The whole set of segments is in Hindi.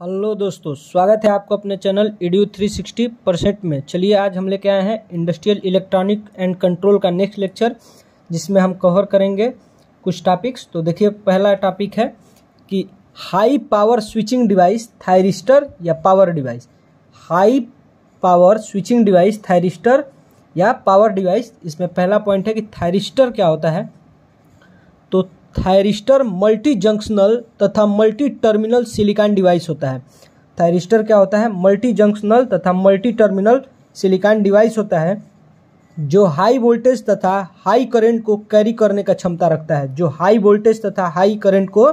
हेलो दोस्तों, स्वागत है आपको अपने चैनल EDU 360% में। चलिए आज हम लेके आए हैं इंडस्ट्रियल इलेक्ट्रॉनिक एंड कंट्रोल का नेक्स्ट लेक्चर, जिसमें हम कवर करेंगे कुछ टॉपिक्स। तो देखिए, पहला टॉपिक है कि high power switching device thyristor या power device. High power switching device thyristor या पावर डिवाइस। इसमें पहला पॉइंट है कि थायरिस्टर क्या होता है। तो थायरिस्टर मल्टी जंक्शनल तथा मल्टी टर्मिनल सिलिकॉन डिवाइस होता है। थायरिस्टर क्या होता है? मल्टी जंक्शनल तथा मल्टी टर्मिनल सिलिकॉन डिवाइस होता है, जो हाई वोल्टेज तथा हाई करंट को कैरी करने का क्षमता रखता है। जो हाई वोल्टेज तथा हाई करंट को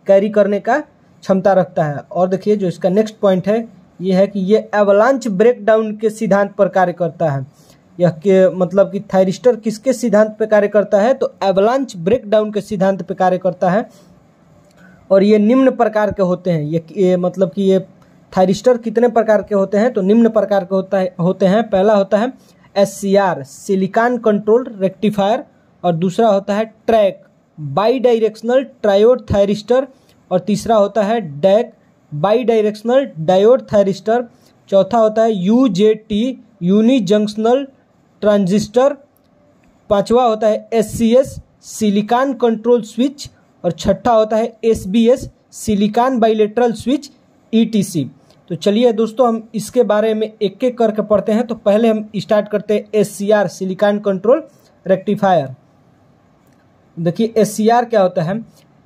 कैरी करने का क्षमता रखता है। और देखिए, जो इसका नेक्स्ट पॉइंट है ये है कि ये एवलांच ब्रेकडाउन के सिद्धांत पर कार्य करता है। यह के मतलब कि थायरिस्टर किसके सिद्धांत पे कार्य करता है? तो एवलांच ब्रेकडाउन के सिद्धांत पे कार्य करता है। और ये निम्न प्रकार के होते हैं। ये मतलब कि ये थायरिस्टर कितने प्रकार के होते हैं? तो निम्न प्रकार के होते हैं। पहला होता है SCR सिलिकॉन कंट्रोल रेक्टिफायर, और दूसरा होता है TRIAC bidirectional triode thyristor, और तीसरा होता है DIAC bidirectional diode thyristor. चौथा होता है UJT यूनि जंक्शनल ट्रांजिस्टर। पांचवा होता है SCS सिलिकॉन कंट्रोल स्विच, और छठा होता है SBS silicon bilateral switch ETC। तो चलिए दोस्तों, हम इसके बारे में एक एक करके पढ़ते हैं। तो पहले हम स्टार्ट करते हैं SCR सिलिकॉन कंट्रोल रेक्टिफायर। देखिए, SCR क्या होता है?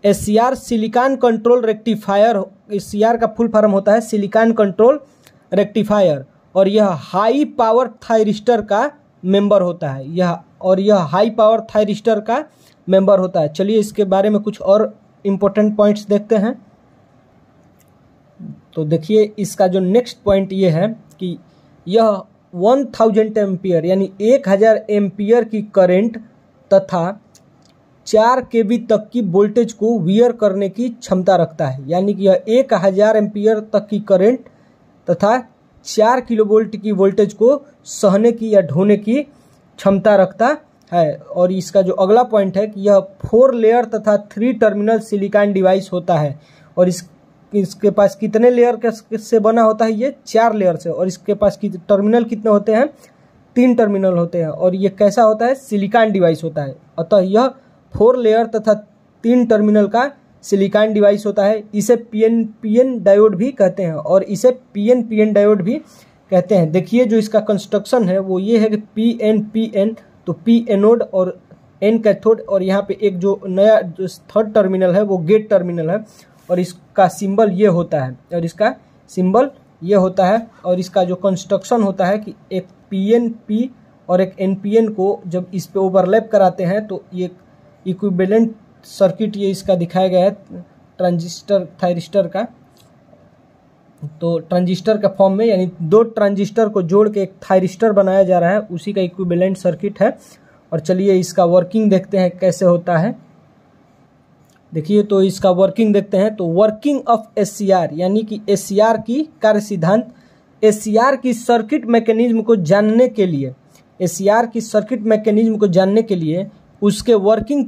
SCR silicon control rectifier. SCR का फुल फॉर्म होता है सिलिकॉन कंट्रोल रेक्टिफायर, और यह हाई पावर थायरिस्टर का मेंबर होता है। यह हाई पावर थायरिस्टर का मेंबर होता है। चलिए इसके बारे में कुछ और इम्पोर्टेंट पॉइंट्स देखते हैं। तो देखिए, इसका जो नेक्स्ट पॉइंट ये है कि यह 1000 एम्पियर यानी 1000 एम्पियर की करंट तथा 4 kV तक की वोल्टेज को वियर करने की क्षमता रखता है। यानी कि यह 1000 एम्पियर तक की करंट तथा 4 किलोवोल्ट की वोल्टेज को सहने की या ढोने की क्षमता रखता है। और इसका जो अगला पॉइंट है कि यह 4 लेयर तथा 3 टर्मिनल सिलिकॉन डिवाइस होता है। और इसके पास कितने लेयर से बना होता है? ये 4 लेयर से। और इसके पास टर्मिनल कितने होते हैं? 3 टर्मिनल होते हैं। और ये कैसा होता है? सिलिकॉन डिवाइस होता है। अतः यह 4 लेयर तथा 3 टर्मिनल का सिलिकॉन डिवाइस होता है। इसे PNPN डायोड भी कहते हैं, और इसे PNPN डायोड भी कहते हैं। देखिए, जो इसका कंस्ट्रक्शन है वो ये है कि PNPN, तो P एनोड और N कैथोड, और यहाँ पे एक जो नया जो थर्ड टर्मिनल है वो गेट टर्मिनल है। और इसका सिंबल ये होता है, और इसका सिंबल ये होता है। और इसका जो कंस्ट्रक्शन होता है कि एक PNP और एक NPN को जब इस पे ओवरलैप कराते हैं तो ये इक्विवेलेंट सर्किट ये इसका दिखाया गया है ट्रांजिस्टर थायरिस्टर का। तो ट्रांजिस्टर का फॉर्म में, यानी 2 ट्रांजिस्टर को जोड़ के एक थायरिस्टर बनाया जा रहा है, उसी का इक्विवेलेंट सर्किट है। और चलिए इसका वर्किंग देखते हैं कैसे होता है। देखिए, तो इसका वर्किंग देखते हैं। तो वर्किंग ऑफ SCR यानी कि SCR की कार्य सिद्धांत। SCR की सर्किट मैकेनिज्म को जानने के लिए, SCR की सर्किट मैकेनिज्म को जानने के लिए उसके वर्किंग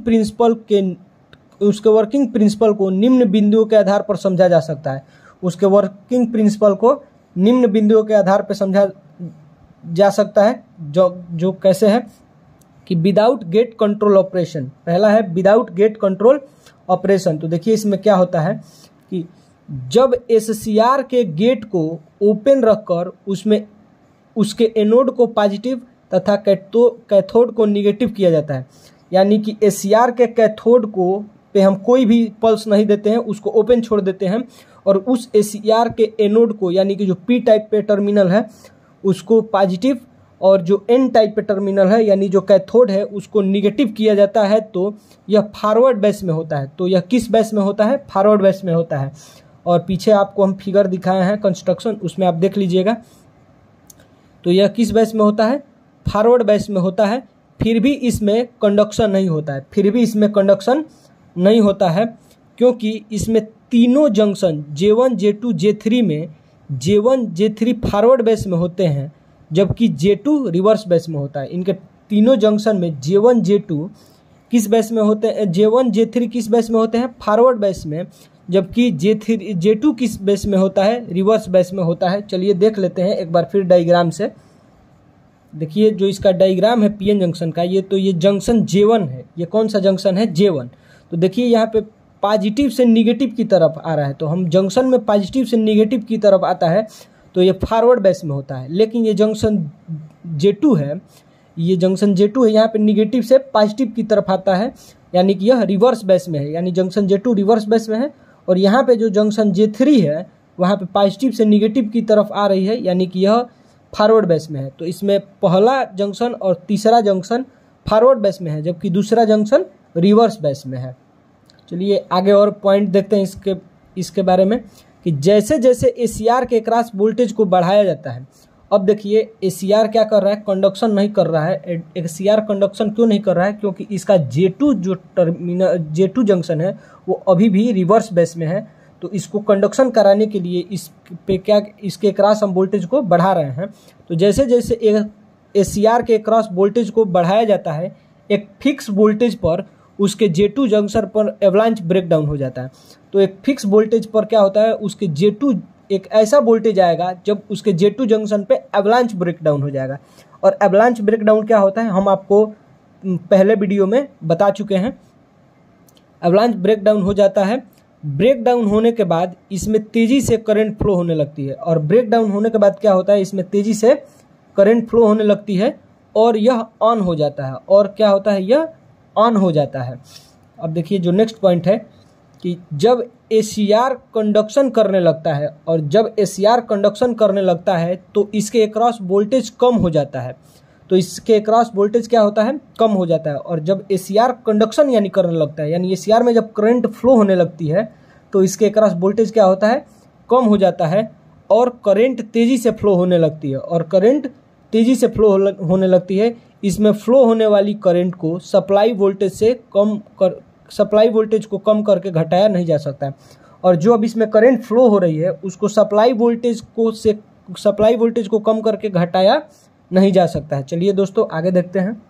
प्रिंसिपल को निम्न बिंदुओं के आधार पर समझा जा सकता है। उसके वर्किंग प्रिंसिपल को निम्न बिंदुओं के आधार पर समझा जा सकता है, जो कैसे है कि विदाउट गेट कंट्रोल ऑपरेशन। पहला है विदाउट गेट कंट्रोल ऑपरेशन। तो देखिए, इसमें क्या होता है कि जब SCR के गेट को ओपन रखकर उसमें उसके एनोड को पॉजिटिव तथा कैथोड को निगेटिव किया जाता है। यानी कि SCR के कैथोड को पे हम कोई भी पल्स नहीं देते हैं, उसको ओपन छोड़ देते हैं। और उस SCR के एनोड को, यानी कि जो P टाइप पे टर्मिनल है उसको पॉजिटिव, और जो N टाइप पे टर्मिनल है यानी जो कैथोड है उसको निगेटिव किया जाता है। तो यह फॉरवर्ड बेस में होता है। तो यह किस बेस में होता है? फॉरवर्ड बेस में होता है। और पीछे आपको हम फिगर दिखाए हैं कंस्ट्रक्शन, उसमें आप देख लीजिएगा। तो यह किस बेस में होता है? फॉरवर्ड बेस में होता है। फिर भी इसमें कंडक्शन नहीं होता है, क्योंकि इसमें तीनों जंक्शन J1 J2 J3 में J1 J3 फॉरवर्ड बेस में होते हैं, जबकि J2 रिवर्स बेस में होता है। इनके तीनों जंक्शन में J1 J2 किस बेस में होते हैं? J1 J3 किस बेस में होते हैं? फॉरवर्ड बेस में, जबकि J2 किस बेस में होता है, रिवर्स बेस में होता है। चलिए देख लेते हैं एक बार फिर डायग्राम से। देखिए जो इसका डायग्राम है पीएन जंक्शन का, ये जंक्शन J1 है। ये कौन सा जंक्शन है, J1। तो देखिए यहाँ पे पॉजिटिव से निगेटिव की तरफ आ रहा है, तो हम जंक्शन में पॉजिटिव से निगेटिव की तरफ आता है तो ये फॉरवर्ड बेस में होता है। लेकिन ये जंक्शन J2 है, यहाँ पे निगेटिव से पॉजिटिव की तरफ आता है, यानी कि यह रिवर्स बेस में है, यानी जंक्शन J2 रिवर्स बेस में है। और यहाँ पे जो जंक्शन J3 है वहाँ पे पॉजिटिव से निगेटिव की तरफ आ रही है, यानी कि यह फॉरवर्ड बेस में है। तो इसमें पहला जंक्शन और तीसरा जंक्शन फॉरवर्ड बेस में है, जबकि दूसरा जंक्शन रिवर्स बेस में है। चलिए आगे और पॉइंट देखते हैं इसके बारे में कि जैसे जैसे ACR के क्रॉस वोल्टेज को बढ़ाया जाता है। अब देखिए ACR क्या कर रहा है, कंडक्शन नहीं कर रहा है। ACR कंडक्शन क्यों नहीं कर रहा है, क्योंकि इसका J2 जंक्शन है वो अभी भी रिवर्स बेस में है। तो इसको कंडक्शन कराने के लिए इसके क्रॉस हम वोल्टेज को बढ़ा रहे हैं। तो जैसे जैसे ACR के क्रॉस वोल्टेज को बढ़ाया जाता है, एक फिक्स वोल्टेज पर उसके J2 जंक्शन पर एवलांच ब्रेकडाउन हो जाता है। तो एक फिक्स वोल्टेज पर क्या होता है, उसके J2 एक ऐसा वोल्टेज आएगा जब उसके J2 जंक्शन पे एवलांच ब्रेकडाउन हो जाएगा। और एवलांच ब्रेकडाउन क्या होता है हम आपको पहले वीडियो में बता चुके हैं। एवलांच ब्रेकडाउन हो जाता है, ब्रेकडाउन होने के बाद इसमें तेज़ी से करंट फ्लो होने लगती है, और ब्रेकडाउन होने के बाद क्या होता है, इसमें तेज़ी से करंट फ्लो होने लगती है और यह ऑन हो जाता है। और क्या होता है, यह ऑन हो जाता है। अब देखिए जो नेक्स्ट पॉइंट है कि जब ACR कंडक्शन करने लगता है, और जब ACR कंडक्शन करने लगता है तो इसके अक्रॉस वोल्टेज कम हो जाता है। तो इसके अक्रॉस वोल्टेज क्या होता है, कम हो जाता है। और जब ACR कंडक्शन यानी करने लगता है, यानी ACR में जब करंट फ्लो होने लगती है तो इसके अक्रॉस वोल्टेज क्या होता है, कम हो जाता है, और करंट तेज़ी से फ्लो होने लगती है। और करंट तेज़ी से फ्लो होने लगती है, इसमें फ्लो होने वाली करंट को सप्लाई वोल्टेज को कम करके घटाया नहीं जा सकता है। और जो अब इसमें करंट फ्लो हो रही है उसको सप्लाई वोल्टेज को कम करके घटाया नहीं जा सकता है। चलिए दोस्तों आगे देखते हैं।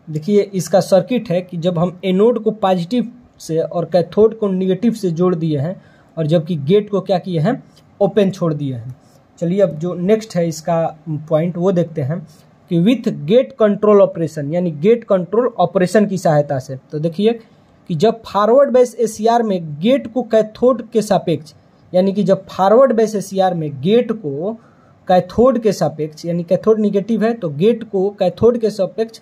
देखिए इसका सर्किट है कि जब हम एनोड को पॉजिटिव से और कैथोड को निगेटिव से जोड़ दिए हैं, और जबकि गेट को क्या किए हैं, ओपन छोड़ दिए हैं। चलिए अब जो नेक्स्ट है इसका पॉइंट वो देखते हैं कि विथ गेट कंट्रोल ऑपरेशन, यानी गेट कंट्रोल ऑपरेशन की सहायता से। तो देखिए कि जब फॉरवर्ड बेस ACR में गेट को कैथोड के सापेक्ष, यानी कि जब फॉरवर्ड बेस ACR में गेट को कैथोड के सापेक्ष, यानी कैथोड निगेटिव है तो गेट को कैथोड के सापेक्ष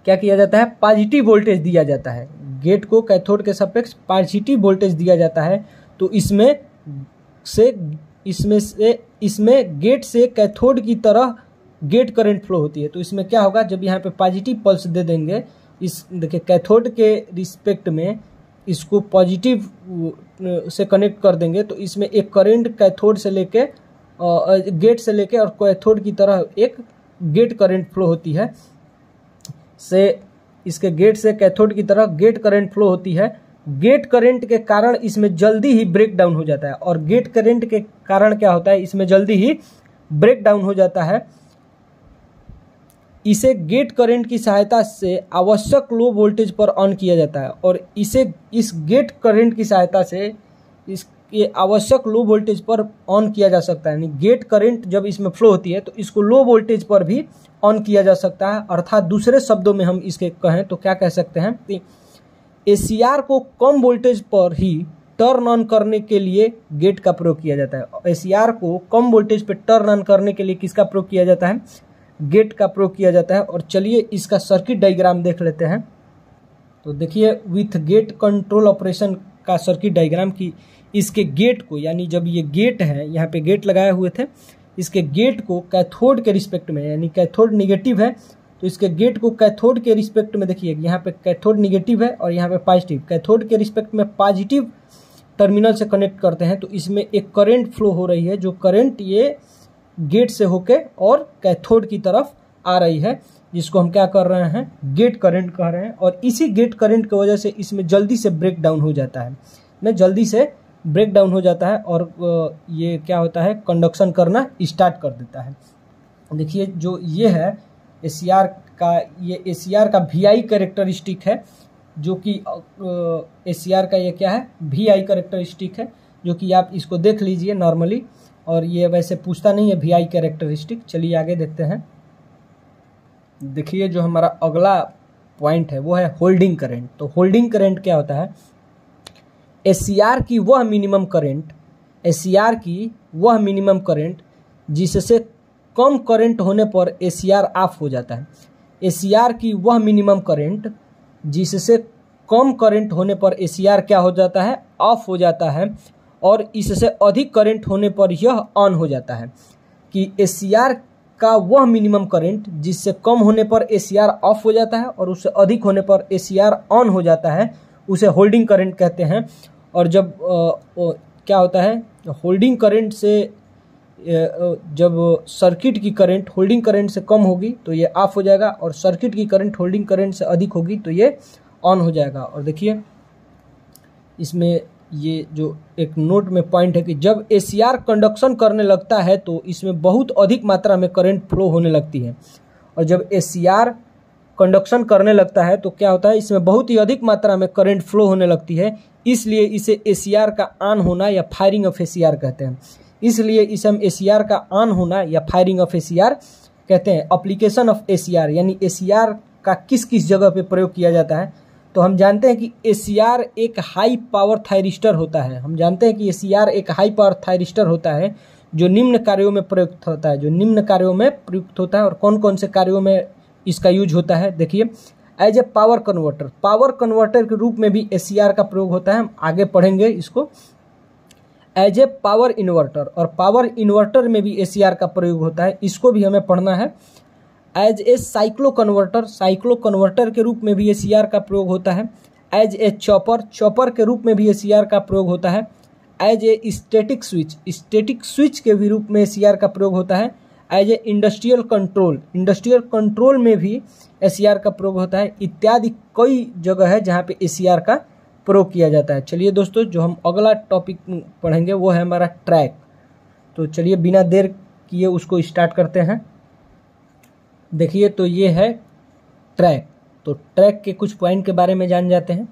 क्या किया जाता है, पॉजिटिव वोल्टेज दिया जाता है। गेट को कैथोड के सापेक्ष पॉजिटिव वोल्टेज दिया जाता है। तो इसमें गेट से कैथोड की तरह गेट करंट फ्लो होती है। तो इसमें क्या होगा, जब यहाँ पे पॉजिटिव पल्स दे देंगे, इस देखिए कैथोड के रिस्पेक्ट में इसको पॉजिटिव से कनेक्ट कर देंगे, तो इसमें एक करंट कैथोड से लेके गेट से लेके और कैथोड की तरह एक गेट करंट फ्लो होती है। इसके गेट से कैथोड की तरह गेट करंट फ्लो होती है। गेट करंट के कारण इसमें जल्दी ही ब्रेक डाउन हो जाता है, और गेट करंट के कारण क्या होता है, इसमें जल्दी ही ब्रेक डाउन हो जाता है। इसे गेट करंट की सहायता से आवश्यक लो वोल्टेज पर ऑन किया जाता है, और इस गेट करंट की सहायता से ये आवश्यक लो वोल्टेज पर ऑन किया जा सकता है। यानी गेट करंट जब इसमें फ्लो होती है तो इसको लो वोल्टेज पर भी ऑन किया जा सकता है। अर्थात दूसरे शब्दों में हम इसके कहें तो क्या कह सकते हैं कि ACR को कम वोल्टेज पर ही टर्न ऑन करने के लिए गेट का प्रयोग किया जाता है। ACR को कम वोल्टेज पर टर्न ऑन करने के लिए किसका प्रयोग किया जाता है, गेट का प्रयोग किया जाता है। और चलिए इसका सर्किट डायग्राम देख लेते हैं। तो देखिए विथ गेट कंट्रोल ऑपरेशन का सर्किट डायग्राम की इसके गेट को, यानी जब ये गेट है, यहाँ पे गेट लगाए हुए थे, इसके गेट को कैथोड के रिस्पेक्ट में, यानी कैथोड निगेटिव है तो इसके गेट को कैथोड के रिस्पेक्ट में, देखिए यहाँ पे कैथोड निगेटिव है और यहाँ पे पॉजिटिव, कैथोड के रिस्पेक्ट में पॉजिटिव टर्मिनल से कनेक्ट करते हैं। तो इसमें एक करंट फ्लो हो रही है, जो करंट ये गेट से होके और कैथोड की तरफ आ रही है, जिसको हम क्या कर रहे हैं, गेट करंट कह रहे हैं। और इसी गेट करंट की वजह से इसमें जल्दी से ब्रेक डाउन हो जाता है, और ये क्या होता है, कंडक्शन करना स्टार्ट कर देता है। देखिए जो ये है ACR का, ये ACR का VI कैरेक्टरिस्टिक है। जो कि ACR का ये क्या है, VI कैरेक्टरिस्टिक है, जो कि आप इसको देख लीजिए नॉर्मली, और ये वैसे पूछता नहीं है VI कैरेक्टरिस्टिक। चलिए आगे देखते हैं। देखिए जो हमारा अगला पॉइंट है वो है होल्डिंग करंट। तो होल्डिंग करंट क्या होता है, ACR की वह मिनिमम करंट, ACR की वह मिनिमम करंट जिससे कम करंट होने पर ACR ऑफ हो जाता है। ACR की वह मिनिमम करंट जिससे कम करंट होने पर ACR क्या हो जाता है, ऑफ हो जाता है, और इससे अधिक करंट होने पर यह ऑन हो जाता है। कि ACR का वह मिनिमम करंट जिससे कम होने पर ACR ऑफ हो जाता है और उससे अधिक होने पर ACR ऑन हो जाता है, उसे होल्डिंग करंट कहते हैं। और जब क्या होता है, होल्डिंग करंट से जब सर्किट की करंट होल्डिंग करंट से कम होगी तो ये ऑफ हो जाएगा, और सर्किट की करंट होल्डिंग करंट से अधिक होगी तो ये ऑन हो जाएगा। और देखिए इसमें ये जो एक नोट में पॉइंट है कि जब ACR कंडक्शन करने लगता है तो इसमें बहुत अधिक मात्रा में करंट फ्लो होने लगती है, और जब ACR कंडक्शन करने लगता है तो क्या होता है, इसमें बहुत ही अधिक मात्रा में करंट फ्लो होने लगती है, इसलिए इसे ACR का ऑन होना या फायरिंग ऑफ ACR कहते हैं। इसलिए इसे हम ACR का ऑन होना या फायरिंग ऑफ ACR कहते हैं। एप्लीकेशन ऑफ ACR यानी ACR का किस किस जगह पे प्रयोग किया जाता है, तो हम जानते हैं कि ACR एक हाई पावर थायरिस्टर होता है। हम जानते हैं कि ACR एक हाई पावर थायरिस्टर होता है जो निम्न कार्यों में प्रयुक्त होता है, जो निम्न कार्यों में प्रयुक्त होता है। और कौन कौन से कार्यों में इसका यूज होता है, देखिए as a power converter, power converter के रूप में भी ACR का प्रयोग होता है, हम आगे पढ़ेंगे इसको। एज ए पावर इन्वर्टर, और पावर इन्वर्टर में भी ACR का प्रयोग होता है, इसको भी हमें पढ़ना है। As a cycloconverter, cycloconverter के रूप में भी ACR का प्रयोग होता है। एज ए चॉपर, चॉपर के रूप में भी ACR का प्रयोग होता है। As a static switch, static switch के भी रूप में ACR का प्रयोग होता है। As a industrial control, industrial control में भी ACR का प्रयोग होता है। इत्यादि कई जगह है जहाँ पे ACR का प्रयोग किया जाता है। चलिए दोस्तों, जो हम अगला टॉपिक पढ़ेंगे वो है हमारा ट्रैक। तो चलिए बिना देर किए उसको स्टार्ट करते हैं। देखिए तो ये है ट्रैक। तो ट्रैक के कुछ पॉइंट के बारे में जान जाते हैं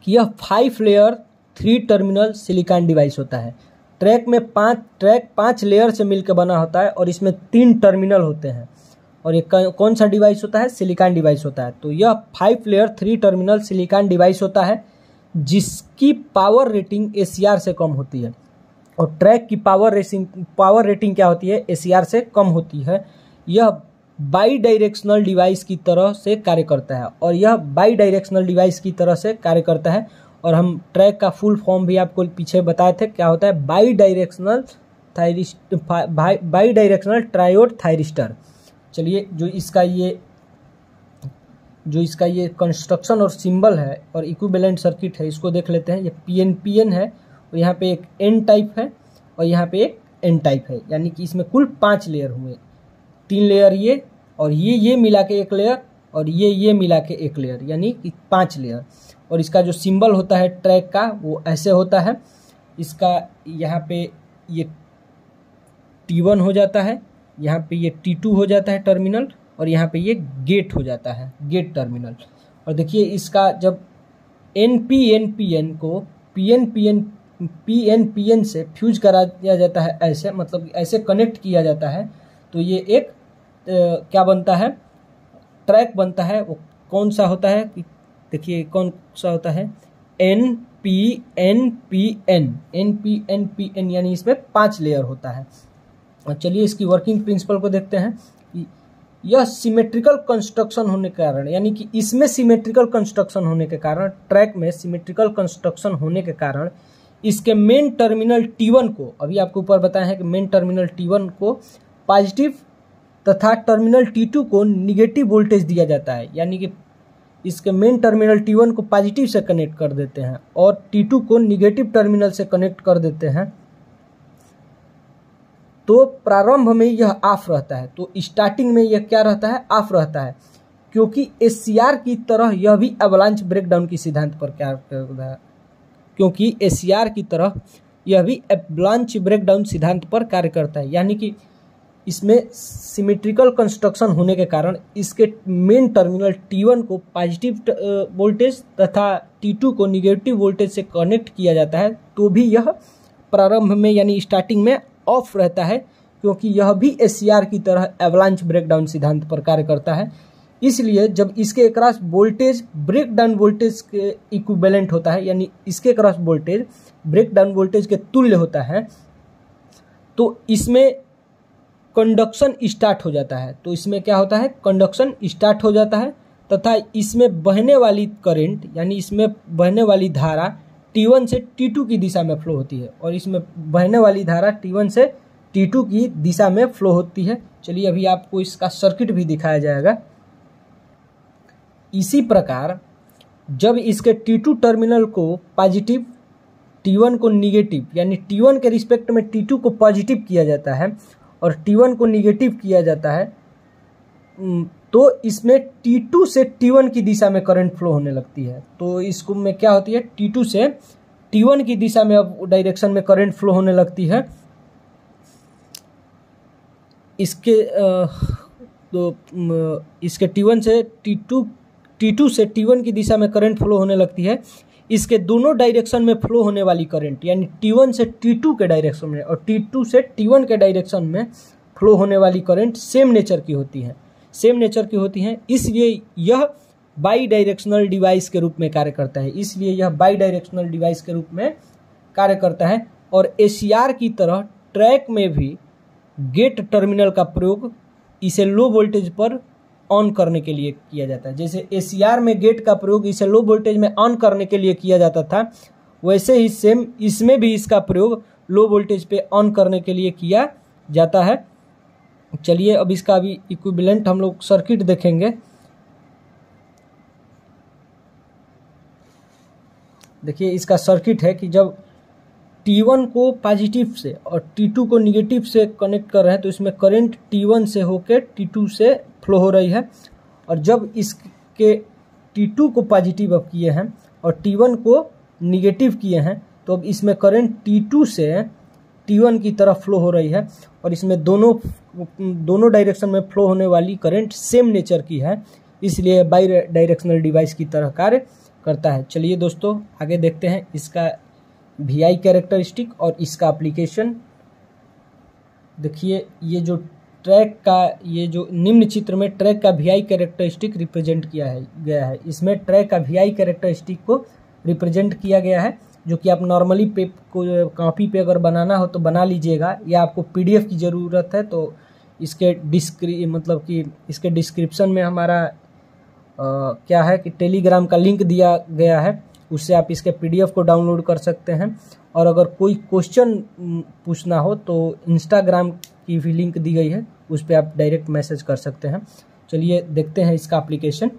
कि यह 5 लेयर 3 टर्मिनल सिलिकॉन डिवाइस होता है। ट्रैक में 5 लेयर से मिलकर बना होता है और इसमें 3 टर्मिनल होते हैं। और ये कौन सा डिवाइस होता है, सिलिकॉन डिवाइस होता है। तो यह 5 लेयर 3 टर्मिनल सिलिकॉन डिवाइस होता है जिसकी पावर रेटिंग ACR से कम होती है। और ट्रैक की पावर रेटिंग क्या होती है, ACR से कम होती है। यह बाई डायरेक्शनल डिवाइस की तरह से कार्य करता है, और यह बाई डायरेक्शनल डिवाइस की तरह से कार्य करता है। और हम ट्रैक का फुल फॉर्म भी आपको पीछे बताए थे, क्या होता है, बाई डायरेक्शनल ट्रायोड थायरिस्टर। चलिए जो इसका ये कंस्ट्रक्शन और सिंबल है और इक्विवेलेंट सर्किट है, इसको देख लेते हैं। ये PNPN है, और यहाँ पे एक N टाइप है और यहाँ पे एक N टाइप है, यानी कि इसमें कुल 5 लेयर हुए। 3 लेयर ये, और ये मिला के 1 लेयर, और ये मिला के 1 लेयर, यानी कि 5 लेयर। और इसका जो सिंबल होता है ट्रैक का वो ऐसे होता है। इसका यहाँ पे ये T1 हो जाता है, यहाँ पे ये T2 हो जाता है टर्मिनल, और यहाँ पे ये गेट हो जाता है, गेट टर्मिनल। और देखिए इसका जब NPNPN को PNPN से फ्यूज करा दिया जाता है, ऐसे मतलब ऐसे कनेक्ट किया जाता है, तो ये एक क्या बनता है, ट्रैक बनता है। वो कौन सा होता है, देखिए कौन सा होता है, NPNPN, यानी इसमें 5 लेयर होता है। और चलिए इसकी वर्किंग प्रिंसिपल को देखते हैं कि यह सिमेट्रिकल कंस्ट्रक्शन होने के कारण, यानी कि इसमें सिमेट्रिकल कंस्ट्रक्शन होने के कारण, ट्रैक में सिमेट्रिकल कंस्ट्रक्शन होने के कारण इसके मेन टर्मिनल T1 को, अभी आपको ऊपर बताया है कि मेन टर्मिनल T1 को पॉजिटिव तथा टर्मिनल T2 को निगेटिव वोल्टेज दिया जाता है। यानी कि इसके मेन टर्मिनल T1 को पॉजिटिव से कनेक्ट कर देते हैं और T2 को निगेटिव टर्मिनल से कनेक्ट कर देते हैं। तो प्रारंभ में यह ऑफ रहता है, तो स्टार्टिंग में यह क्या रहता है, ऑफ रहता है, क्योंकि ACR की तरह यह भी एवलांच ब्रेकडाउन की सिद्धांत पर क्या करता है, क्योंकि ACR की तरह यह भी एवलांच ब्रेकडाउन सिद्धांत पर कार्य करता है। यानी कि इसमें सिमेट्रिकल कंस्ट्रक्शन होने के कारण इसके मेन टर्मिनल T1 को पॉजिटिव वोल्टेज तथा T2 को निगेटिव वोल्टेज से कनेक्ट किया जाता है, तो भी यह प्रारंभ में यानी स्टार्टिंग में ऑफ रहता है, क्योंकि यह भी SCR की तरह एवलांच ब्रेकडाउन सिद्धांत पर कार्य करता है। इसलिए जब इसके अक्रॉस वोल्टेज ब्रेकडाउन वोल्टेज के इक्विवेलेंट होता है, यानी इसके अक्रॉस वोल्टेज ब्रेकडाउन वोल्टेज के तुल्य होता है, तो इसमें कंडक्शन स्टार्ट हो जाता है। तो इसमें क्या होता है, कंडक्शन स्टार्ट हो जाता है तथा इसमें बहने वाली करंट यानी इसमें बहने वाली धारा T1 से T2 की दिशा में फ्लो होती है, और इसमें बहने वाली धारा T1 से T2 की दिशा में फ्लो होती है। चलिए अभी आपको इसका सर्किट भी दिखाया जाएगा। इसी प्रकार जब इसके T2 टर्मिनल को पॉजिटिव, T1 को निगेटिव, यानी T1 के रिस्पेक्ट में T2 को पॉजिटिव किया जाता है और T1 को निगेटिव किया जाता है, तो इसमें T2 से T1 की दिशा में करंट फ्लो होने लगती है। तो इसको में क्या होती है, T2 से T1 की दिशा में अब डायरेक्शन में करंट फ्लो होने लगती है। इसके T1 से T2 से T1 की दिशा में करंट फ्लो होने लगती है। इसके दोनों डायरेक्शन में फ्लो होने वाली करंट यानी T1 से T2 के डायरेक्शन में और T2 से T1 के डायरेक्शन में फ्लो होने वाली करंट सेम नेचर की होती हैं। इसलिए यह बाई डायरेक्शनल डिवाइस के रूप में कार्य करता है। और SCR की तरह ट्रैक में भी गेट टर्मिनल का प्रयोग इसे लो वोल्टेज पर ऑन करने के लिए किया जाता है। जैसे SCR में गेट का प्रयोग इसे लो वोल्टेज में ऑन करने के लिए किया जाता था, वैसे ही सेम इसमें भी इसका प्रयोग लो वोल्टेज पे ऑन करने के लिए किया जाता है। चलिए अब इसका भी इक्विवेलेंट हम लोग सर्किट देखेंगे। देखिए इसका सर्किट है कि जब T1 को पॉजिटिव से और T2 को निगेटिव से कनेक्ट कर रहे हैं, तो इसमें करंट T1 से होकर T2 से फ्लो हो रही है, और जब इसके T2 को पॉजिटिव अब किए हैं और T1 को निगेटिव किए हैं, तो अब इसमें करंट T2 से T1 की तरफ फ्लो हो रही है, और इसमें दोनों डायरेक्शन में फ्लो होने वाली करंट सेम नेचर की है, इसलिए बाई डायरेक्शनल डिवाइस की तरह कार्य करता है। चलिए दोस्तों आगे देखते हैं इसका VI कैरेक्टरिस्टिक और इसका एप्लीकेशन। देखिए ये जो ट्रैक का, ये जो निम्न चित्र में ट्रैक का VI कैरेक्टरिस्टिक रिप्रेजेंट किया गया है। इसमें ट्रैक का VI कैरेक्टरिस्टिक को रिप्रेजेंट किया गया है, जो कि आप नॉर्मली कॉपी पे अगर बनाना हो तो बना लीजिएगा, या आपको PDF की ज़रूरत है तो इसके डिस्क्रिप्शन में हमारा क्या है कि टेलीग्राम का लिंक दिया गया है, उससे आप इसके PDF को डाउनलोड कर सकते हैं। और अगर कोई क्वेश्चन पूछना हो तो इंस्टाग्राम की भी लिंक दी गई है, उस पर आप डायरेक्ट मैसेज कर सकते हैं। चलिए देखते हैं इसका एप्लीकेशन।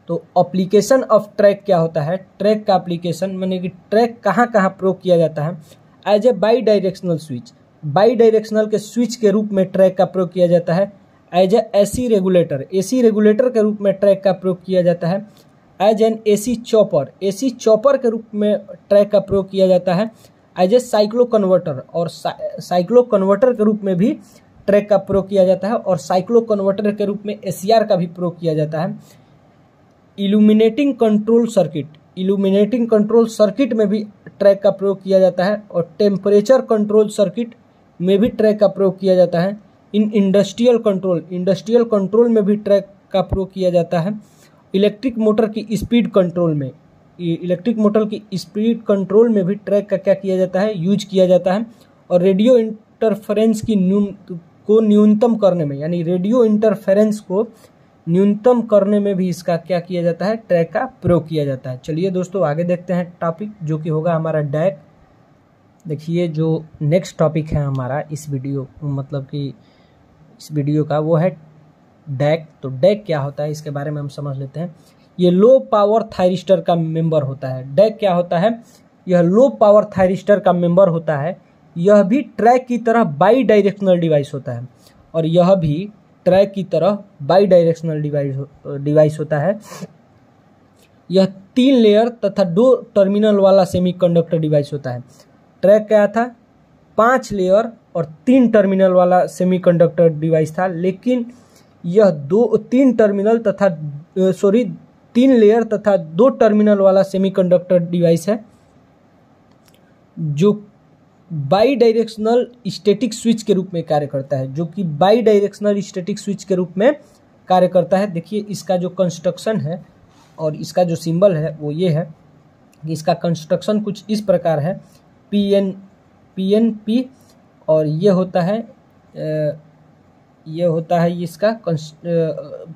तो एप्लीकेशन ऑफ ट्रैक क्या होता है, ट्रैक का एप्लीकेशन माने कि ट्रैक कहाँ कहाँ प्रयोग किया जाता है। As a bidirectional switch, bidirectional के स्विच के रूप में ट्रैक का प्रयोग किया जाता है। As a AC regulator, AC regulator के रूप में ट्रैक का प्रयोग किया जाता है। As an AC chopper, AC chopper के रूप में ट्रैक का प्रयोग किया जाता है। एज ए साइक्लो कन्वर्टर, और साइक्लो कन्वर्टर के रूप में भी ट्रैक का प्रयोग किया जाता है, और साइक्लो कन्वर्टर के रूप में SCR का भी प्रयोग किया जाता है। Illuminating control circuit, illuminating control circuit में भी ट्रैक का प्रयोग किया जाता है, और टेम्परेचर कंट्रोल सर्किट में भी ट्रैक का प्रयोग किया जाता है। In industrial control, industrial control में भी ट्रैक का प्रयोग किया जाता है। इलेक्ट्रिक मोटर की स्पीड कंट्रोल में, इलेक्ट्रिक मोटर की स्पीड कंट्रोल में भी ट्रैक का क्या किया जाता है, यूज किया जाता है। और रेडियो इंटरफेरेंस को न्यूनतम करने में, यानी रेडियो इंटरफेरेंस को न्यूनतम करने में भी इसका क्या किया जाता है, ट्रैक का प्रयोग किया जाता है। चलिए दोस्तों आगे देखते हैं टॉपिक, जो कि होगा हमारा डैक। देखिए जो नेक्स्ट टॉपिक है हमारा इस वीडियो का, वो है डैक। तो डैक क्या होता है इसके बारे में हम समझ लेते हैं। ये लो पावर थायरिस्टर का मेंबर होता है। डैक क्या होता है, यह लो पावर थायरिस्टर का मेंबर होता है। यह भी ट्रैक की तरह बाई डायरेक्शनल डिवाइस होता है, और यह भी ट्रैक की तरह बाई डायरेक्शनल डिवाइस होता है। यह 3 लेयर तथा 2 टर्मिनल वाला सेमीकंडक्टर डिवाइस होता है। ट्रैक क्या था, 5 लेयर और 3 टर्मिनल वाला सेमीकंडक्टर डिवाइस था, लेकिन यह 3 लेयर तथा 2 टर्मिनल वाला सेमीकंडक्टर डिवाइस है जो बाई डायरेक्शनल स्टैटिक स्विच के रूप में कार्य करता है, देखिए इसका जो कंस्ट्रक्शन है और इसका जो सिंबल है वो ये है कि इसका कंस्ट्रक्शन कुछ इस प्रकार है, PNP, और ये होता है इसका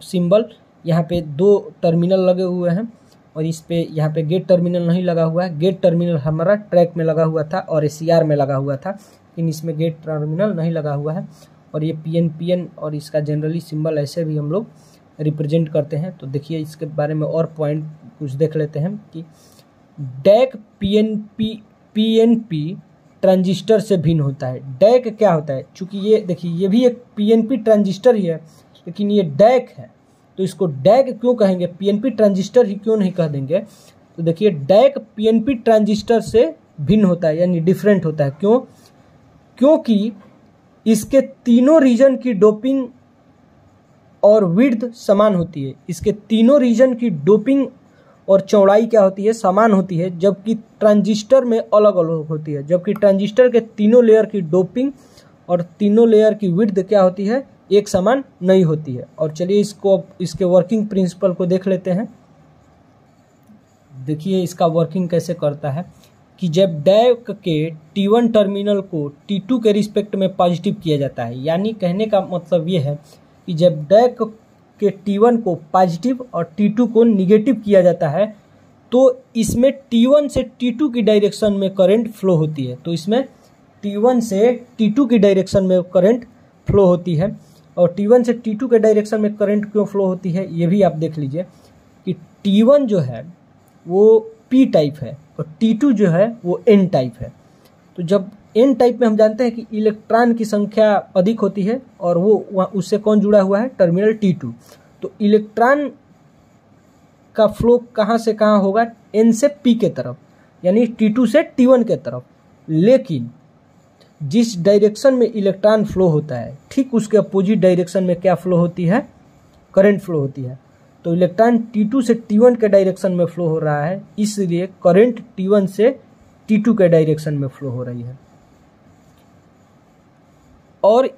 सिंबल। यहाँ पे 2 टर्मिनल लगे हुए हैं और इस पे यहाँ पे गेट टर्मिनल नहीं लगा हुआ है। गेट टर्मिनल हमारा ट्रैक में लगा हुआ था और SCR में लगा हुआ था, लेकिन इसमें गेट टर्मिनल नहीं लगा हुआ है। और ये PN और इसका जनरली सिंबल ऐसे भी हम लोग रिप्रेजेंट करते हैं। तो देखिए इसके बारे में और पॉइंट कुछ देख लेते हैं कि डैक PNP ट्रांजिस्टर से भिन्न होता है। डैक क्या होता है? चूँकि ये देखिए ये भी एक PNP ट्रांजिस्टर ही है, लेकिन ये डैक है, तो इसको डैक क्यों कहेंगे? PNP ट्रांजिस्टर ही क्यों नहीं कह देंगे? तो देखिए डैक PNP ट्रांजिस्टर से भिन्न होता है, यानी डिफरेंट होता है। क्यों? क्योंकि इसके तीनों रीजन की डोपिंग और विड्थ समान होती है। इसके तीनों रीजन की डोपिंग और चौड़ाई क्या होती है? समान होती है, जबकि ट्रांजिस्टर में अलग अलग होती है। जबकि ट्रांजिस्टर के तीनों लेयर की डोपिंग और तीनों लेयर की विड्थ क्या होती है? एक समान नहीं होती है। और चलिए इसके वर्किंग प्रिंसिपल को देख लेते हैं। देखिए इसका वर्किंग कैसे करता है कि जब डैक के T1 टर्मिनल को T2 के रिस्पेक्ट में पॉजिटिव किया जाता है, यानी कहने का मतलब ये है कि जब डैक के T1 को पॉजिटिव और T2 को निगेटिव किया जाता है तो इसमें T1 से T2 की डायरेक्शन में करंट फ्लो होती है। तो इसमें T1 से T2 की डायरेक्शन में करंट फ्लो होती है। और T1 से T2 के डायरेक्शन में करंट क्यों फ्लो होती है ये भी आप देख लीजिए कि T1 जो है वो P टाइप है और T2 जो है वो N टाइप है। तो जब N टाइप में हम जानते हैं कि इलेक्ट्रॉन की संख्या अधिक होती है और वो उससे कौन जुड़ा हुआ है? Terminal T2। तो इलेक्ट्रॉन का फ्लो कहाँ से कहाँ होगा? N से P के तरफ, यानी T2 से T1 के तरफ। लेकिन जिस डायरेक्शन में इलेक्ट्रॉन फ्लो होता है ठीक उसके अपोजिट डायरेक्शन में क्या फ्लो होती है? करंट फ्लो होती है। तो इलेक्ट्रॉन T2 से T1 के डायरेक्शन में फ्लो हो रहा है, इसलिए करंट T1 से T2 के डायरेक्शन में फ्लो हो रही है। और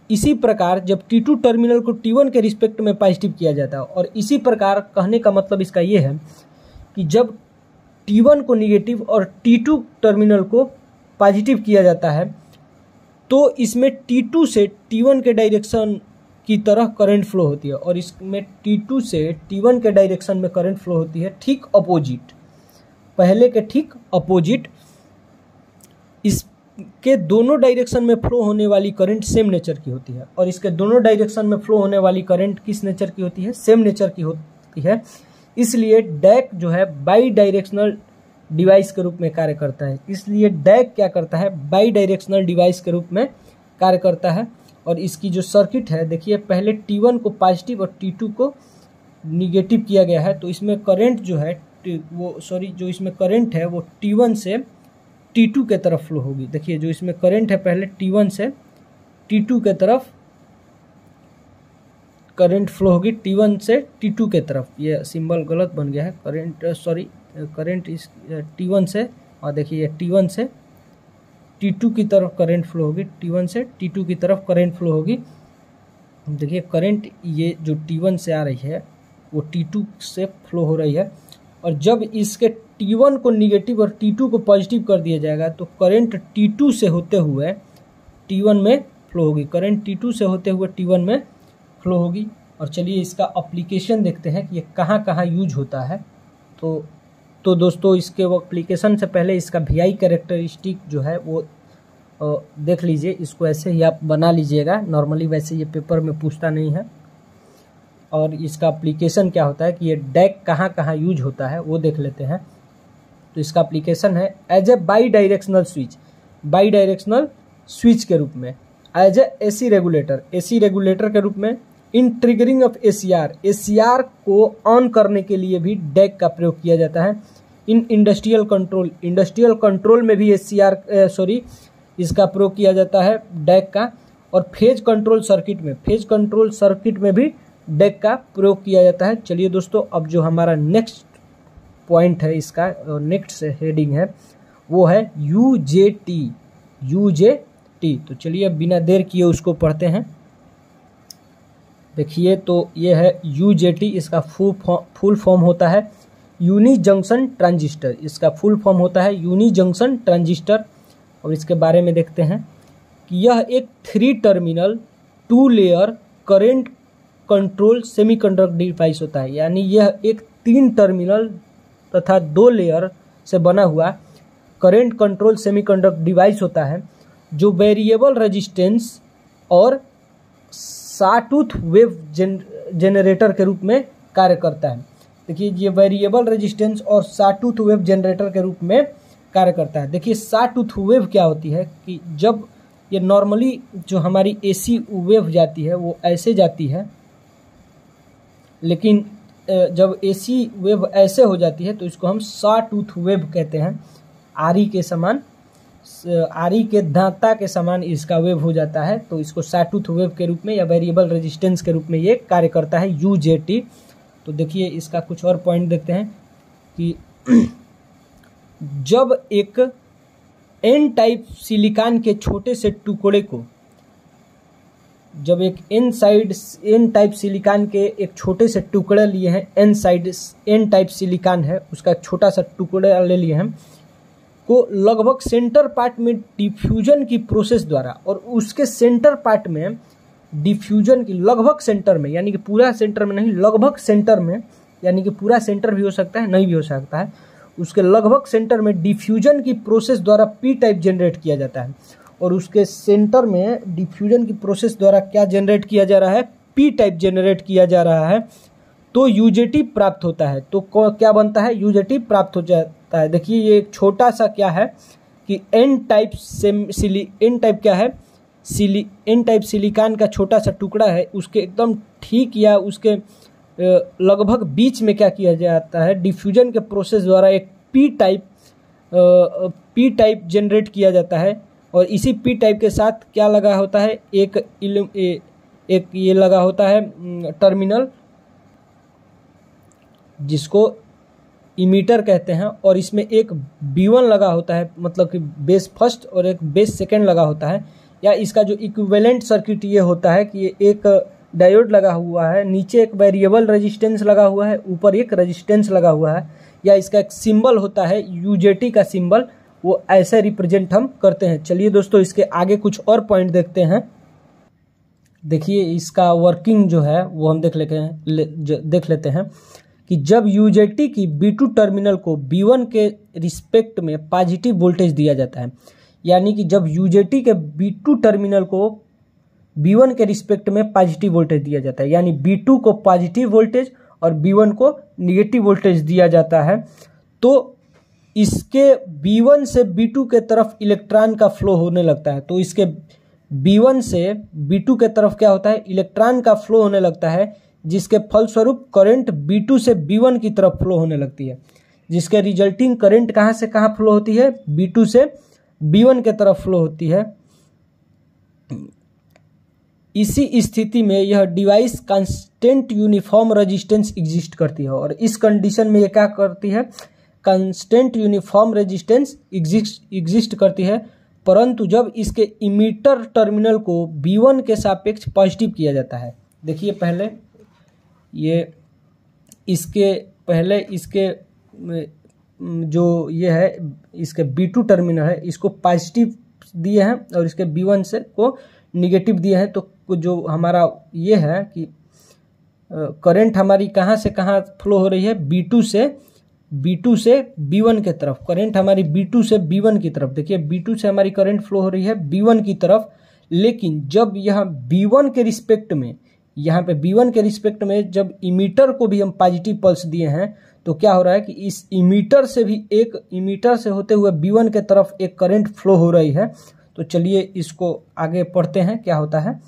इसी प्रकार जब T2 टर्मिनल को T1 के रिस्पेक्ट में पॉजिटिव किया जाता है, और इसी प्रकार कहने का मतलब इसका ये है कि जब T1 को निगेटिव और T2 टर्मिनल को पॉजिटिव किया जाता है तो इसमें T2 से T1 के डायरेक्शन की तरफ करंट फ्लो होती है और इसमें T2 से T1 के डायरेक्शन में करंट फ्लो होती है ठीक अपोजिट, पहले के ठीक अपोजिट। इसके दोनों डायरेक्शन में फ्लो होने वाली करंट सेम नेचर की होती है और इसके दोनों डायरेक्शन में फ्लो होने वाली करंट किस नेचर की होती है? सेम नेचर की होती है। इसलिए डैक जो है बाई डायरेक्शनल डिवाइस के रूप में कार्य करता है। इसलिए डैक क्या करता है? बाई डायरेक्शनल डिवाइस के रूप में कार्य करता है। और इसकी जो सर्किट है देखिए, पहले T1 को पॉजिटिव और T2 को निगेटिव किया गया है, तो इसमें करंट जो है जो इसमें करंट है वो T1 से T2 के तरफ फ्लो होगी। देखिए जो इसमें करंट है पहले T1 से T2 के तरफ करंट फ्लो होगी, T1 से T2 के तरफ। ये सिंबल गलत बन गया है, करंट इस T1 से, और देखिए T1 से T2 की तरफ करंट फ्लो होगी, T1 से T2 की तरफ करंट फ्लो होगी। देखिए करंट ये जो T1 से आ रही है वो T2 से फ्लो हो रही है, और जब इसके T1 को निगेटिव और T2 को पॉजिटिव कर दिया जाएगा तो करंट T2 से होते हुए T1 में फ्लो होगी, करंट T2 से होते हुए T1 में फ्लो होगी। और चलिए इसका एप्लीकेशन देखते हैं कि ये कहाँ कहाँ यूज होता है। तो दोस्तों इसके वो एप्लीकेशन से पहले इसका VI कैरेक्टरिस्टिक जो है वो देख लीजिए। इसको ऐसे ही आप बना लीजिएगा, नॉर्मली वैसे ये पेपर में पूछता नहीं है। और इसका एप्लीकेशन क्या होता है कि ये डैक कहाँ कहाँ यूज होता है वो देख लेते हैं। तो इसका एप्लीकेशन है as a bidirectional switch के रूप में, एज ए AC रेगुलेटर के रूप में, इन ट्रिगरिंग ऑफ ACR को ऑन करने के लिए भी डैक का प्रयोग किया जाता है। इन इंडस्ट्रियल कंट्रोल में भी इसका प्रयोग किया जाता है डैक का। और फेज कंट्रोल सर्किट में भी डैक का प्रयोग किया जाता है। चलिए दोस्तों, अब जो हमारा नेक्स्ट पॉइंट है इसका नेक्स्ट हेडिंग है वो है यूजेटी। तो चलिए अब बिना देर किए उसको पढ़ते हैं। देखिए, तो ये है यूजेटी, इसका फुल फॉर्म होता है यूनी जंक्शन ट्रांजिस्टर। इसका फुल फॉर्म होता है यूनी जंक्शन ट्रांजिस्टर। और इसके बारे में देखते हैं कि यह एक 3 terminal 2 layer current control semiconductor device होता है। यानी यह एक 3 टर्मिनल तथा 2 लेयर से बना हुआ करंट कंट्रोल सेमीकंडक्टर डिवाइस होता है, जो वेरिएबल रेजिस्टेंस और सॉटूथ वेव जनरेटर के रूप में कार्य करता है। देखिए, ये वेरिएबल रेजिस्टेंस और सॉटूथ वेव जनरेटर के रूप में कार्य करता है। देखिए, सॉटूथ वेव क्या होती है कि जब ये नॉर्मली जो हमारी एसी वेव जाती है वो ऐसे जाती है, लेकिन जब एसी वेव ऐसे हो जाती है तो इसको हम सॉटूथ वेव कहते हैं। आरी के दांता के समान इसका वेव हो जाता है, तो इसको सॉटूथ वेव के रूप में या वेरिएबल रेजिस्टेंस के रूप में ये कार्य करता है यूजेटी। तो देखिए, इसका कुछ और पॉइंट देखते हैं कि जब एक एन टाइप सिलिकॉन के छोटे से टुकड़े को, जब एक एन टाइप सिलिकॉन के एक छोटे से टुकड़े लिए हैं, एन टाइप सिलिकॉन है उसका छोटा सा टुकड़ा ले लिए हैं, को लगभग सेंटर पार्ट में डिफ्यूजन की प्रोसेस द्वारा, और उसके सेंटर पार्ट में डिफ्यूजन की लगभग सेंटर में, यानी कि पूरा सेंटर में नहीं, लगभग सेंटर में, यानी कि पूरा सेंटर भी हो सकता है, नहीं भी हो सकता है, उसके लगभग सेंटर में डिफ्यूजन की प्रोसेस द्वारा पी टाइप जनरेट किया जाता है। और उसके सेंटर में डिफ्यूजन की प्रोसेस द्वारा क्या जनरेट किया जा रहा है, पी टाइप जनरेट किया जा रहा है, तो यूजेटी प्राप्त होता है। तो क्या बनता है, यूजेटी प्राप्त हो जाता है। देखिए, ये एक छोटा सा क्या है कि एन टाइप सिलिकॉन का छोटा सा टुकड़ा है, उसके एकदम ठीक या उसके लगभग बीच में क्या किया जाता है, डिफ्यूजन के प्रोसेस द्वारा एक पी टाइप जनरेट किया जाता है। और इसी पी टाइप के साथ क्या लगा होता है, एक ये लगा होता है टर्मिनल, जिसको इमीटर कहते हैं, और इसमें एक B1 लगा होता है, मतलब कि बेस फर्स्ट और एक बेस सेकेंड लगा होता है। या इसका जो इक्विवेलेंट सर्किट ये होता है कि ये एक डायोड लगा हुआ है, नीचे एक वेरिएबल रेजिस्टेंस लगा हुआ है, ऊपर एक रेजिस्टेंस लगा हुआ है, या इसका एक सिंबल होता है यूजेटी का सिंबल, वो ऐसे रिप्रेजेंट हम करते हैं। चलिए दोस्तों, इसके आगे कुछ और पॉइंट देखते हैं। देखिए, इसका वर्किंग जो है वो हम देख लेते हैं कि जब यूजेटी की B2 टर्मिनल को B1 के रिस्पेक्ट में पॉजिटिव वोल्टेज दिया जाता है, यानी कि जब यूजेटी के B2 टर्मिनल को B1 के रिस्पेक्ट में पॉजिटिव वोल्टेज दिया जाता है, यानी B2 को पॉजिटिव वोल्टेज और B1 को निगेटिव वोल्टेज दिया जाता है, तो इसके B1 से B2 के तरफ इलेक्ट्रॉन का फ्लो होने लगता है। तो इसके B1 से B2 के तरफ क्या होता है, इलेक्ट्रॉन का फ्लो होने लगता है, जिसके फलस्वरूप करंट B2 से B1 की तरफ फ्लो होने लगती है, जिसके रिजल्टिंग करंट कहाँ से कहाँ फ्लो होती है, B2 से B1 के तरफ फ्लो होती है। इसी स्थिति में यह device constant uniform resistance exist करती है, और इस कंडीशन में यह क्या करती है, कांस्टेंट यूनिफॉर्म रेजिस्टेंस एग्जिस्ट करती है। परंतु जब इसके इमीटर टर्मिनल को B1 के सापेक्ष पॉजिटिव किया जाता है, देखिए पहले इसके जो ये है, इसके B2 टर्मिनल है, इसको पॉजिटिव दिए हैं और इसके B1 से को निगेटिव दिए हैं। तो जो हमारा ये है कि करंट हमारी कहाँ से कहाँ फ्लो हो रही है, B2 से B1 के तरफ, करंट हमारी B2 से B1 की तरफ। देखिए, B2 से हमारी करंट फ्लो हो रही है B1 की तरफ, लेकिन जब यहाँ B1 के रिस्पेक्ट में, यहाँ पे B1 के रिस्पेक्ट में जब इमीटर को भी हम पॉजिटिव पल्स दिए हैं, तो क्या हो रहा है कि इस इमीटर से होते हुए B1 के तरफ एक करंट फ्लो हो रही है। तो चलिए इसको आगे पढ़ते हैं क्या होता है।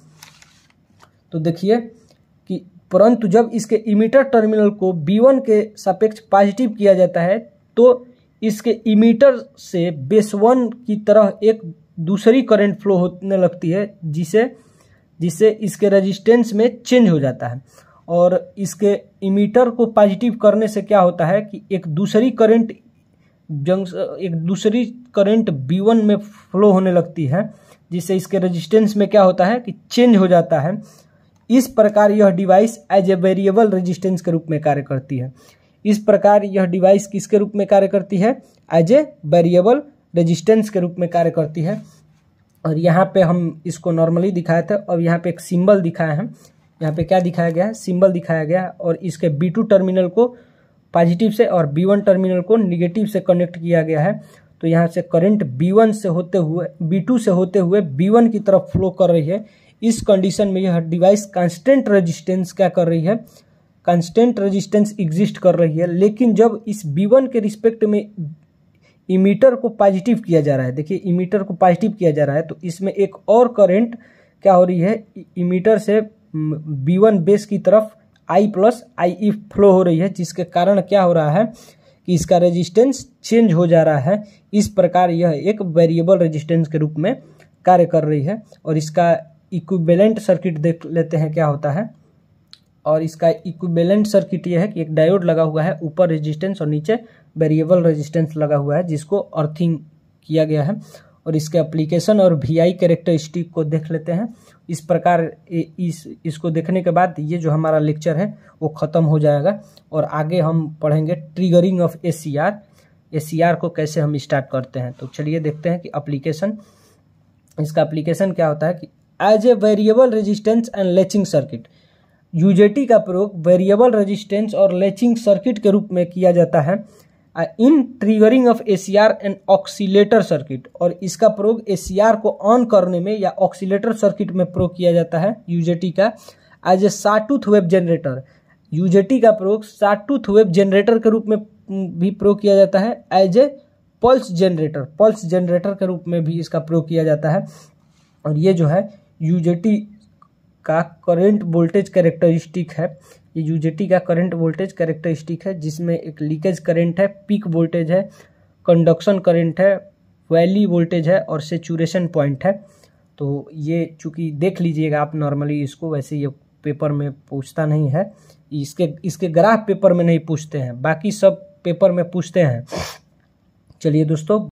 तो देखिए कि परंतु जब इसके इमीटर टर्मिनल को B1 के सापेक्ष पॉजिटिव किया जाता है, तो इसके इमीटर से बेस 1 की तरह एक दूसरी करंट फ्लो होने लगती है, जिससे इसके रेजिस्टेंस में चेंज हो जाता है। और इसके इमीटर को पॉजिटिव करने से क्या होता है कि एक दूसरी करंट B1 में फ्लो होने लगती है, जिससे इसके रेजिस्टेंस में क्या होता है कि चेंज हो जाता है। इस प्रकार यह device as a variable resistance के रूप में कार्य करती है। इस प्रकार यह डिवाइस किसके रूप में कार्य करती है? एज ए वेरिएबल रेजिस्टेंस के रूप में कार्य करती है। और यहाँ पे हम इसको नॉर्मली दिखाए थे, और यहाँ पे एक सिंबल दिखाया है। यहाँ पे क्या दिखाया गया है? सिंबल दिखाया गया है, और इसके B2 टर्मिनल को पॉजिटिव से और B1 टर्मिनल को निगेटिव से कनेक्ट किया गया है। तो यहाँ से करंट B2 से होते हुए B1 की तरफ फ्लो कर रही है। इस कंडीशन में यह डिवाइस कांस्टेंट रेजिस्टेंस क्या कर रही है? कांस्टेंट रेजिस्टेंस एग्जिस्ट कर रही है। लेकिन जब इस B1 के रिस्पेक्ट में इमीटर को पॉजिटिव किया जा रहा है, देखिए इमीटर को पॉजिटिव किया जा रहा है, तो इसमें एक और करंट क्या हो रही है? इमीटर से B1 बेस की तरफ I+IE फ्लो हो रही है, जिसके कारण क्या हो रहा है कि इसका रेजिस्टेंस चेंज हो जा रहा है। इस प्रकार यह एक वेरिएबल रेजिस्टेंस के रूप में कार्य कर रही है। और इसका इक्विवेलेंट सर्किट देख लेते हैं क्या होता है। और इसका इक्विवेलेंट सर्किट यह है कि एक डायोड लगा हुआ है, ऊपर रेजिस्टेंस और नीचे वेरिएबल रेजिस्टेंस लगा हुआ है, जिसको अर्थिंग किया गया है। और इसके एप्लीकेशन और VI कैरेक्टरिस्टिक को देख लेते हैं। इस प्रकार इसको देखने के बाद ये जो हमारा लेक्चर है वो ख़त्म हो जाएगा, और आगे हम पढ़ेंगे ट्रिगरिंग ऑफ ACR को कैसे हम स्टार्ट करते हैं। तो चलिए देखते हैं कि इसका एप्लीकेशन क्या होता है कि as a variable resistance and latching circuit, UJT का प्रयोग वेरिएबल रेजिस्टेंस और लैचिंग सर्किट के रूप में किया जाता है in triggering of ACR and oscillator circuit. और इसका प्रयोग ACR को ऑन करने में या ऑक्सीलेटर सर्किट में प्रयोग किया जाता है UJT का as a sawtooth wave generator. UJT का प्रयोग सॉटूथ वेव जनरेटर के रूप में भी प्रयोग किया जाता है, एज ए पल्स जनरेटर के रूप में भी इसका प्रयोग किया जाता है। और ये जो है UJT का करंट वोल्टेज कैरेक्टरिस्टिक है। ये UJT का करंट वोल्टेज कैरेक्टरिस्टिक है, जिसमें एक लीकेज करंट है, पीक वोल्टेज है, कंडक्शन करंट है, वैली वोल्टेज है और सेचुरेशन पॉइंट है। तो ये चूंकि देख लीजिएगा आप नॉर्मली इसको, वैसे ये पेपर में पूछता नहीं है, इसके ग्राफ पेपर में नहीं पूछते हैं, बाकी सब पेपर में पूछते हैं। चलिए दोस्तों।